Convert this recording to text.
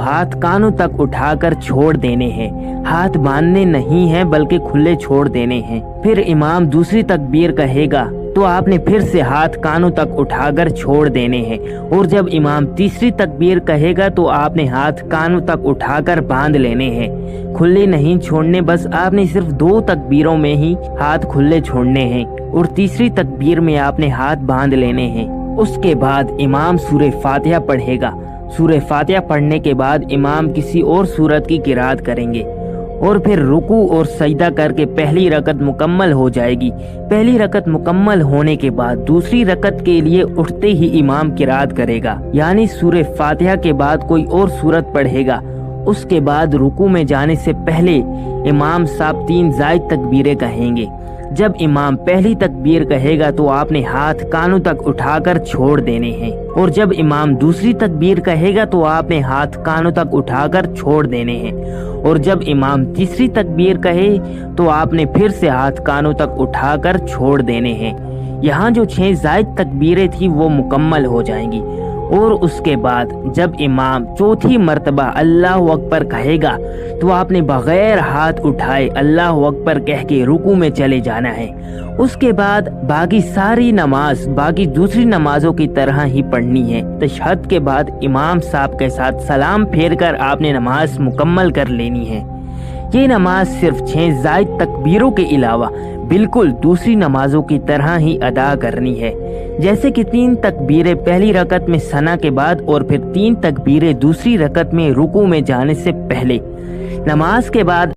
हाथ कानों तक उठाकर छोड़ देने हैं। हाथ बांधने नहीं हैं बल्कि खुले छोड़ देने हैं। फिर इमाम दूसरी तकबीर कहेगा तो आपने फिर से हाथ कानों तक उठाकर छोड़ देने हैं। और जब इमाम तीसरी तकबीर कहेगा तो आपने हाथ कानों तक उठाकर बांध लेने हैं। खुले नहीं छोड़ने, बस आपने सिर्फ 2 तकबीरों में ही हाथ खुले छोड़ने हैं और तीसरी तकबीर में आपने हाथ बांध लेने हैं। उसके बाद इमाम सूरह फातिहा पढ़ेगा। सूरह फातिहा पढ़ने के बाद इमाम किसी और सूरत की किरात करेंगे और फिर रुकू और सजदा करके पहली रकत मुकम्मल हो जाएगी। पहली रकत मुकम्मल होने के बाद दूसरी रकत के लिए उठते ही इमाम किरात करेगा, यानी सूरह फातिहा के बाद कोई और सूरत पढ़ेगा। उसके बाद रुकू में जाने से पहले इमाम साहब 3 जायद तकबीरें कहेंगे। जब इमाम पहली तकबीर कहेगा तो आपने हाथ कानों तक उठाकर छोड़ देने हैं और जब इमाम दूसरी तकबीर कहेगा तो आपने हाथ कानों तक उठाकर छोड़ देने हैं और जब इमाम तीसरी तकबीर कहे तो आपने फिर से हाथ कानों तक उठाकर छोड़ देने हैं। यहाँ जो 6 जायद तकबीरें थी वो मुकम्मल हो जाएंगी। और उसके बाद जब इमाम चौथी मर्तबा अल्लाहु अकबर कहेगा तो आपने बगैर हाथ उठाए अल्लाहु अकबर कह के रुकू में चले जाना है। उसके बाद बाकी सारी नमाज बाकी दूसरी नमाजों की तरह ही पढ़नी है। तशहद के बाद इमाम साहब के साथ सलाम फेर कर आपने नमाज मुकम्मल कर लेनी है। ये नमाज सिर्फ 6 जायद तकबीरों के अलावा बिल्कुल दूसरी नमाजों की तरह ही अदा करनी है। जैसे कि 3 तकबीरें पहली रकत में सना के बाद और फिर 3 तकबीरें दूसरी रकत में रुकू में जाने से पहले। नमाज के बाद